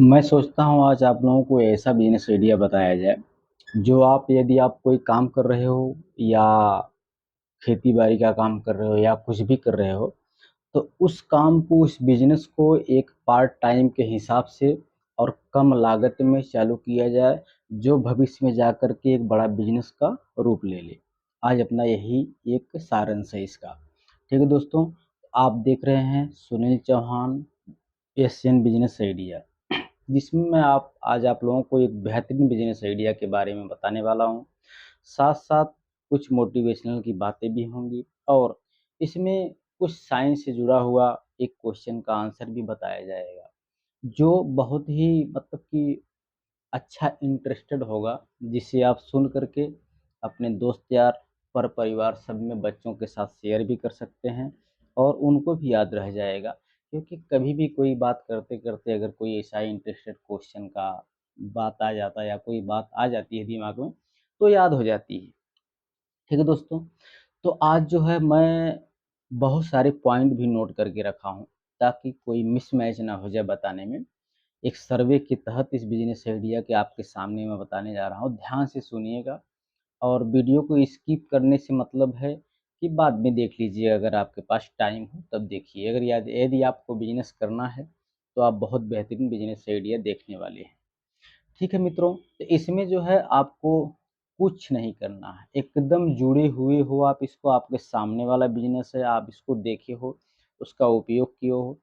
मैं सोचता हूँ आज आप लोगों को ऐसा बिज़नेस आइडिया बताया जाए, जो आप यदि आप कोई काम कर रहे हो या खेती-बाड़ी का काम कर रहे हो या कुछ भी कर रहे हो, तो उस काम को उस बिज़नेस को एक पार्ट टाइम के हिसाब से और कम लागत में चालू किया जाए, जो भविष्य में जाकर के एक बड़ा बिज़नेस का रूप ले ले। आज अपना यही एक सारांश है इसका। ठीक है दोस्तों, आप देख रहे हैं Sunil Chauhan Asian business idea. जिसमें मैं आप आज आप लोगों को एक बेहतरीन बिज़नेस आइडिया के बारे में बताने वाला हूँ। साथ-साथ कुछ मोटिवेशनल की बातें भी होंगी और इसमें कुछ साइंस से जुड़ा हुआ एक क्वेश्चन का आंसर भी बताया जाएगा, जो बहुत ही मतलब कि अच्छा इंटरेस्टेड होगा, जिसे आप सुन कर के अपने दोस्त यार, परिवार सब में बच्चों के साथ शेयर भी कर सकते हैं और उनको भी याद रह जाएगा। क्योंकि कभी भी कोई बात करते-करते अगर कोई ऐसा इंटरेस्टेड क्वेश्चन का बात आ जाता है या कोई बात आ जाती है दिमाग में, तो याद हो जाती है। ठीक है दोस्तों? तो आज जो है मैं बहुत सारे पॉइंट भी नोट करके रखा हूँ, ताकि कोई मिसमैच ना हो जाए बताने में। एक सर्वे के तहत इस बिज़नेस आइडिया के आपके सामने मैं बताने जा रहा हूँ, ध्यान से सुनिएगा और वीडियो को स्किप करने से मतलब है कि बाद में देख लीजिए, अगर आपके पास टाइम हो तब देखिए। अगर यदि आपको बिज़नेस करना है, तो आप बहुत बेहतरीन बिज़नेस आइडिया देखने वाले हैं। ठीक है मित्रों, तो इसमें जो है आपको कुछ नहीं करना है, एकदम जुड़े हुए हो आप इसको, आपके सामने वाला बिज़नेस है, आप इसको देखे हो, उसका उपयोग किए हो।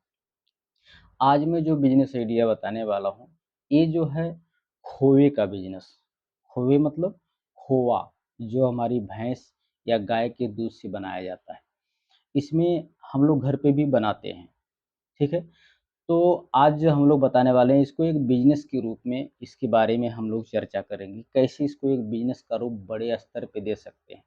आज मैं जो बिज़नेस आइडिया बताने वाला हूँ, ये जो है खोए का बिज़नेस। खोए मतलब खोआ, जो हमारी भैंस या गाय के दूध से बनाया जाता है। इसमें हम लोग घर पे भी बनाते हैं, ठीक है? तो आज जो हम लोग बताने वाले हैं, इसको एक बिज़नेस के रूप में इसके बारे में हम लोग चर्चा करेंगे। कैसे इसको एक बिज़नेस का रूप बड़े स्तर पे दे सकते हैं,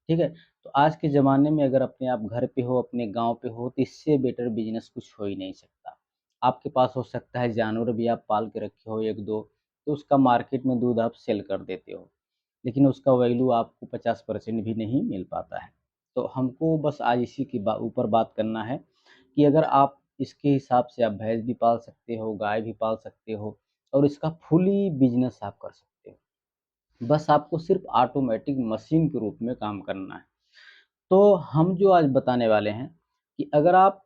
ठीक है? तो आज के ज़माने में अगर अपने आप घर पे हो, अपने गाँव पे हो, तो इससे बेटर बिज़नेस कुछ हो ही नहीं सकता। आपके पास हो सकता है जानवर भी आप पाल के रखे हो 1-2, तो उसका मार्केट में दूध आप सेल कर देते हो, लेकिन उसका वैल्यू आपको 50% भी नहीं मिल पाता है। तो हमको बस आज इसी के ऊपर बात करना है कि अगर आप इसके हिसाब से आप भैंस भी पाल सकते हो, गाय भी पाल सकते हो और इसका फुली बिज़नेस आप कर सकते हो। बस आपको सिर्फ़ ऑटोमैटिक मशीन के रूप में काम करना है। तो हम जो आज बताने वाले हैं कि अगर आप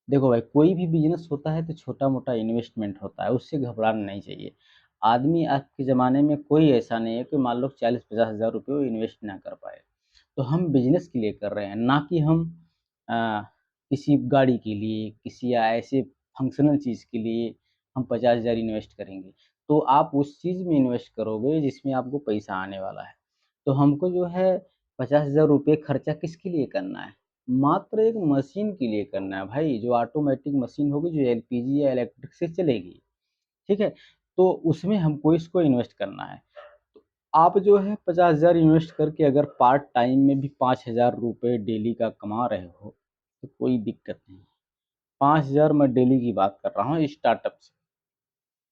देखो भाई, कोई भी बिज़नेस होता है तो छोटा-मोटा इन्वेस्टमेंट होता है, उससे घबराना नहीं चाहिए। आदमी आज के ज़माने में कोई ऐसा नहीं है कि मान लो 40-50 हज़ार रुपए वो इन्वेस्ट ना कर पाए। तो हम बिज़नेस के लिए कर रहे हैं, ना कि हम अ, किसी गाड़ी के लिए, किसी या ऐसे फंक्शनल चीज़ के लिए हम 50 हज़ार इन्वेस्ट करेंगे। तो आप उस चीज़ में इन्वेस्ट करोगे जिसमें आपको पैसा आने वाला है। तो हमको जो है 50 हज़ार रुपए खर्चा किसके लिए करना है? मात्र एक मशीन के लिए करना है भाई, जो ऑटोमेटिक मशीन होगी, जो एलपीजी या इलेक्ट्रिक से चलेगी, ठीक है? तो उसमें हमको इसको इन्वेस्ट करना है। तो आप जो है 50 हज़ार इन्वेस्ट करके अगर पार्ट टाइम में भी 5,000 रुपए डेली का कमा रहे हो, तो कोई दिक्कत नहीं है। 5,000 मैं डेली की बात कर रहा हूँ स्टार्टअप से,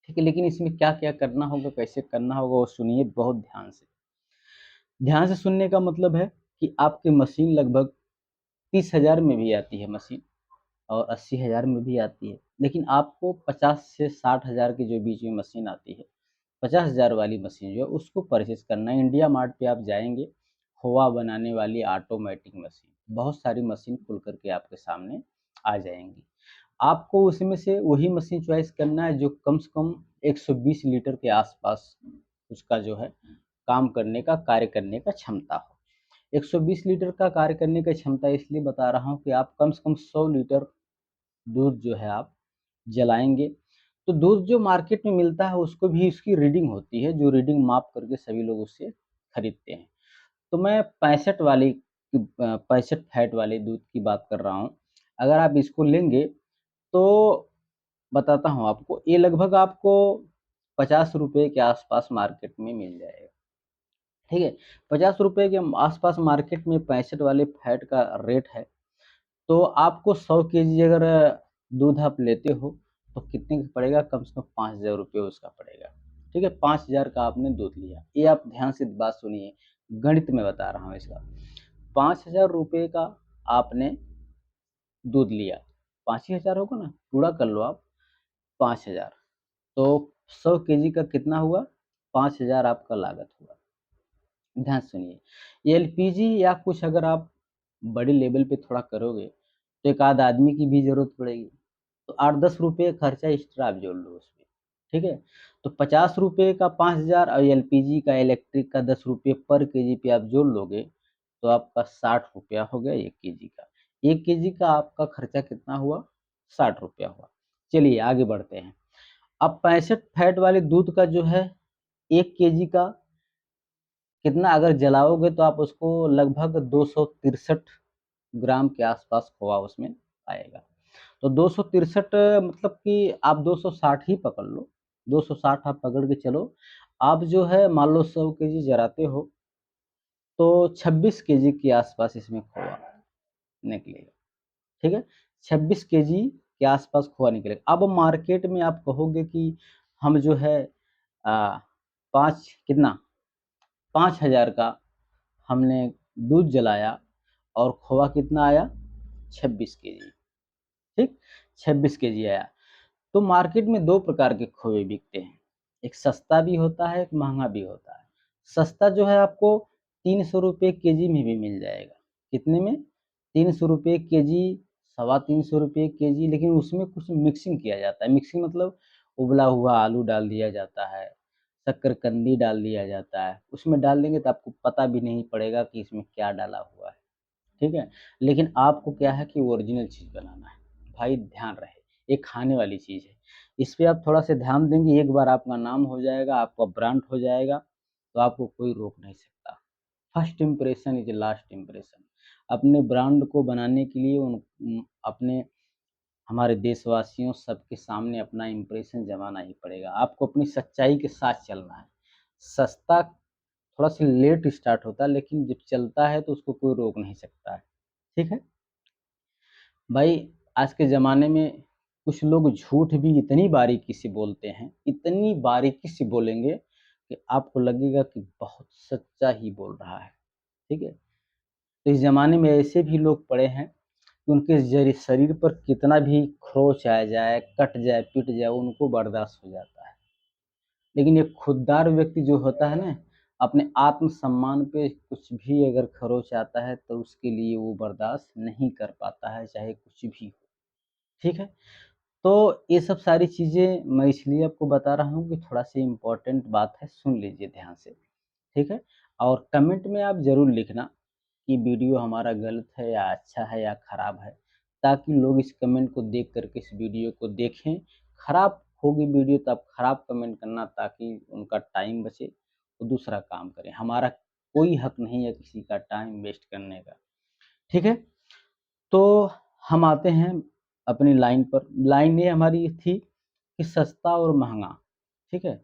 ठीक है? लेकिन इसमें क्या-क्या करना होगा, कैसे करना होगा, वो सुनिए बहुत ध्यान से। ध्यान से सुनने का मतलब है कि आपकी मशीन लगभग 30,000 में भी आती है मशीन और 80,000 में भी आती है। लेकिन आपको 50 से 60,000 के जो बीच में मशीन आती है, 50,000 वाली मशीन जो है उसको परचेज़ करना है। इंडिया मार्ट पे आप जाएँगे, खोआ बनाने वाली ऑटोमैटिक मशीन, बहुत सारी मशीन खुल कर के आपके सामने आ जाएँगी। आपको उसमें से वही मशीन चॉइस करना है जो कम से कम 120 लीटर के आस-पास उसका जो है काम करने का, कार्य करने का क्षमता हो। 120 लीटर का कार्य करने का क्षमता इसलिए बता रहा हूँ कि आप कम से कम 100 लीटर दूध जो है आप जलाएँगे, तो दूध जो मार्केट में मिलता है उसको भी उसकी रीडिंग होती है, जो रीडिंग माप करके सभी लोग उससे खरीदते हैं। तो मैं 65 फैट वाले दूध की बात कर रहा हूँ। अगर आप इसको लेंगे तो बताता हूँ आपको, ये लगभग आपको ₹50 के आस-पास मार्केट में मिल जाएगा, ठीक है? ₹50 के आस-पास मार्केट में 65 वाले फैट का रेट है। तो आपको 100 केजी अगर दूध आप लेते हो, तो कितने का पड़ेगा? कम से कम ₹5,000 उसका पड़ेगा, ठीक है? 5,000 का आपने दूध लिया। ये आप ध्यान से बात सुनिए, गणित में बता रहा हूँ इसका। ₹5,000 का आपने दूध लिया, 5 ही हज़ार होगा ना? गुणा कर लो आप 5,000, तो 100 केजी का कितना हुआ? 5,000 आपका लागत हुआ। ध्यान से सुनिए, एलपीजी या कुछ अगर आप बड़े लेवल पे थोड़ा करोगे, तो एक आध आदमी की भी ज़रूरत पड़ेगी। तो 8-10 रुपए खर्चा एक्स्ट्रा आप जोड़ लो उसमें, ठीक है? तो 50 रुपए का 5,000 और एलपीजी का, इलेक्ट्रिक का 10 रुपए पर केजी पे आप जोड़ लोगे, तो आपका 60 रुपया हो गया 1 केजी का। 1 केजी का आपका खर्चा कितना हुआ? 60 रुपया हुआ। चलिए आगे बढ़ते हैं। अब 65 फैट वाले दूध का जो है 1 केजी का कितना अगर जलाओगे तो आप उसको लगभग 263 ग्राम के आसपास खोआ उसमें आएगा। तो 263 मतलब कि आप 260 ही पकड़ लो, 260 आप पकड़ के चलो। आप जो है मान लो 100 केजी जलाते हो, तो 26 केजी के आसपास इसमें खोआ निकलेगा, ठीक है? 26 केजी के आसपास खोआ निकलेगा। अब मार्केट में आप कहोगे कि हम जो है 5 कितना 5,000 का हमने दूध जलाया और खोआ कितना आया? 26 केजी, ठीक? 26 केजी आया। तो मार्केट में 2 प्रकार के खोए बिकते हैं, एक सस्ता भी होता है, एक महँगा भी होता है। सस्ता जो है आपको 300 रुपए केजी में भी मिल जाएगा। कितने में? 300 रुपए केजी, सवा 300 रुपए केजी, लेकिन उसमें कुछ मिक्सिंग किया जाता है। मिक्सिंग मतलब उबला हुआ आलू डाल दिया जाता है, शक्करकंदी डाल दिया जाता है। उसमें डाल देंगे तो आपको पता भी नहीं पड़ेगा कि इसमें क्या डाला हुआ है। ठीक है? लेकिन आपको क्या है कि ओरिजिनल चीज़ बनाना है। भाई ध्यान रहे, ये खाने वाली चीज़ है। इस पे आप थोड़ा-सा ध्यान देंगे, एक बार आपका नाम हो जाएगा, आपका ब्रांड हो जाएगा, तो आपको कोई रोक नहीं सकता। First impression is last impression. अपने ब्रांड को बनाने के लिए अपने हमारे देशवासियों सबके सामने अपना इंप्रेशन जमाना ही पड़ेगा। आपको अपनी सच्चाई के साथ चलना है। सस्ता थोड़ा-सा लेट स्टार्ट होता है, लेकिन जब चलता है तो उसको कोई रोक नहीं सकता है। ठीक है? भाई आज के ज़माने में कुछ लोग झूठ भी इतनी बारीकी से बोलते हैं, इतनी बारीकी से बोलेंगे कि आपको लगेगा कि बहुत सच्चा ही बोल रहा है, ठीक है? तो इस ज़माने में ऐसे भी लोग पड़े हैं कि उनके शरीर पर कितना भी खरोंच आ जाए, कट जाए, पिट जाए, उनको बर्दाश्त हो जाता है। लेकिन एक खुददार व्यक्ति जो होता है ना, अपने आत्मसम्मान पे कुछ भी अगर खरोंच आता है, तो उसके लिए वो बर्दाश्त नहीं कर पाता है, चाहे कुछ भी हो, ठीक है? तो ये सब सारी चीज़ें मैं इसलिए आपको बता रहा हूँ कि थोड़ा-सा इम्पोर्टेंट बात है, सुन लीजिए ध्यान से, ठीक है? और कमेंट में आप ज़रूर लिखना कि वीडियो हमारा गलत है या अच्छा है या खराब है, ताकि लोग इस कमेंट को देख कर के इस वीडियो को देखें। खराब होगी वीडियो तो आप खराब कमेंट करना, ताकि उनका टाइम बचे, वो दूसरा काम करें। हमारा कोई हक नहीं है किसी का टाइम वेस्ट करने का, ठीक है? तो हम आते हैं अपनी लाइन पर। लाइन ये हमारी थी कि सस्ता और महँगा, ठीक है?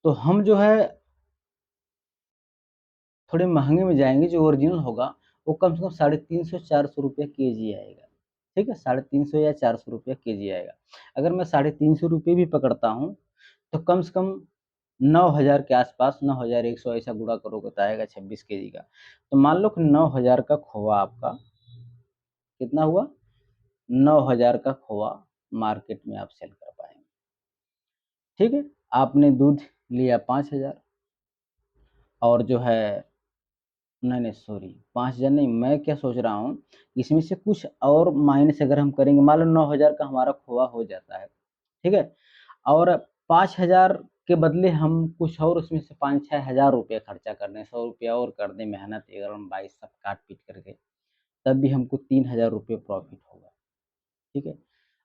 तो हम जो है थोड़े महँगे में जाएँगे, जो ओरिजिनल होगा, वो कम से कम 350-400 रुपए केजी आएगा, ठीक है? 350 या 400 रुपए केजी आएगा। अगर मैं 350 रुपए भी पकड़ता हूँ, तो कम से कम 9,000 के आस-पास, 9,100 ऐसा गुणा करोगे तो आएगा 26 केजी का। तो मान लो कि 9,000 का खोआ आपका कितना हुआ? 9,000 का खोआ मार्केट में आप सेल कर पाएँगे, ठीक है? आपने दूध लिया 5,000 और जो है नहीं, नहीं सॉरी 5,000 नहीं, मैं क्या सोच रहा हूँ, इसमें से कुछ और माइनस अगर हम करेंगे, मान लो 9,000 का हमारा खोआ हो जाता है, ठीक है? और 5,000 के बदले हम कुछ और उसमें से 5-6 हज़ार रुपए खर्चा कर दें, 100 रुपया और कर दें मेहनत अगर हम भाई सब काट-पीट करके, तब भी हमको 3,000 रुपए प्रॉफ़िट होगा, ठीक है?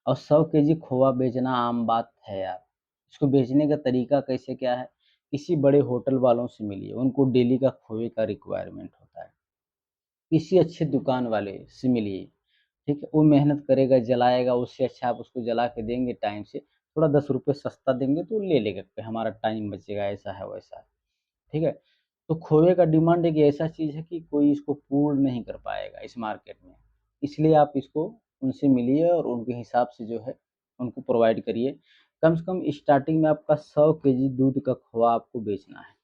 और 100 केजी खोआ बेचना आम बात है यार। इसको बेचने का तरीका कैसे क्या है? किसी बड़े होटल वालों से मिलिए, उनको डेली का खोए का रिक्वायरमेंट होता है। किसी अच्छे दुकान वाले से मिलिए, ठीक है? वो मेहनत करेगा, जलाएगा, उससे अच्छा आप उसको जला के देंगे टाइम से, थोड़ा 10 रुपए सस्ता देंगे तो वो ले लेगा कि हमारा टाइम बचेगा, ऐसा है, वैसा है, ठीक है? तो खोए का डिमांड एक ऐसा चीज़ है कि कोई इसको पूर्ण नहीं कर पाएगा इस मार्केट में। इसलिए आप इसको उनसे मिलिए और उनके हिसाब से जो है उनको प्रोवाइड करिए। कम से कम स्टार्टिंग में आपका 100 केजी दूध का खोआ आपको बेचना है।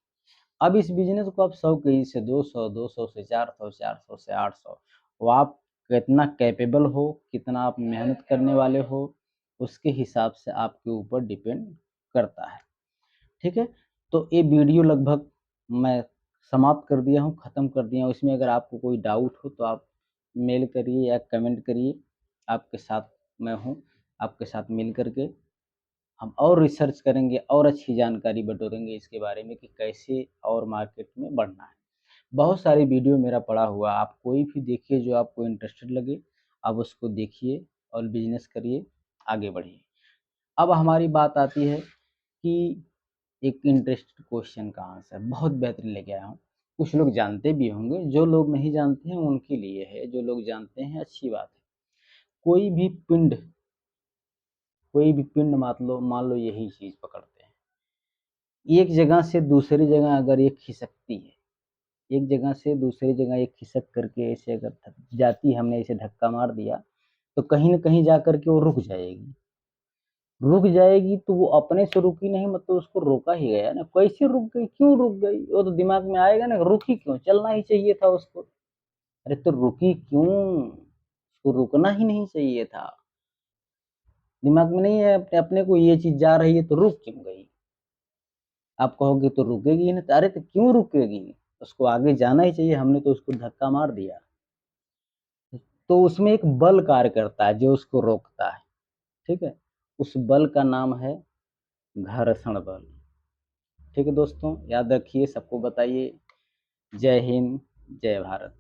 अब इस बिज़नेस को आप 100 केजी से 200, 200 से 400, 400 से 800, वो आप कितना कैपेबल हो, कितना आप मेहनत करने वाले हो, उसके हिसाब से आपके ऊपर डिपेंड करता है। ठीक है? तो ये वीडियो लगभग मैं समाप्त कर दिया हूँ, ख़त्म कर दिया हूँ। इसमें अगर आपको कोई डाउट हो तो आप मेल करिए या कमेंट करिए, आपके साथ मैं हूँ। आपके साथ मिल कर के हम और रिसर्च करेंगे और अच्छी जानकारी बटोरेंगे इसके बारे में कि कैसे और मार्केट में बढ़ना है। बहुत सारी वीडियो मेरा पड़ा हुआ, आप कोई भी देखिए जो आपको इंटरेस्टेड लगे, आप उसको देखिए और बिज़नेस करिए, आगे बढ़िए। अब हमारी बात आती है कि एक इंटरेस्टेड क्वेश्चन का आंसर बहुत बेहतरीन लेके आया हूँ। कुछ लोग जानते भी होंगे, जो लोग नहीं जानते हैं उनके लिए है, जो लोग जानते हैं अच्छी बात है। कोई भी पिंड मान लो यही चीज़ पकड़ते हैं। एक जगह से दूसरी जगह अगर ये खिसकती है, एक जगह से दूसरी जगह ये खिसक करके ऐसे अगर जाती, हमने इसे धक्का मार दिया, तो कहीं न कहीं जा कर के वो रुक जाएगी। रुक जाएगी तो वो अपने से रुकी नहीं, मतलब उसको रोका ही गया ना। कैसे रुक गई, क्यों रुक गई? वो तो दिमाग में आएगा ना, रुकी क्यों? चलना ही चाहिए था उसको। अरे तो रुकी क्यों? उसको रुकना ही नहीं चाहिए था। दिमाग में नहीं है अपने अपने को ये चीज़ जा रही है तो रुक क्यों गई? आप कहोगे तो रुकेगी ही नहीं, तो अरे तो क्यों रुकेगी? उसको आगे जाना ही चाहिए, हमने तो उसको धक्का मार दिया। तो उसमें एक बल कार्य करता है जो उसको रोकता है, ठीक है? उस बल का नाम है घर्षण बल। ठीक है दोस्तों, याद रखिए, सबको बताइए। जय हिंद, जय भारत।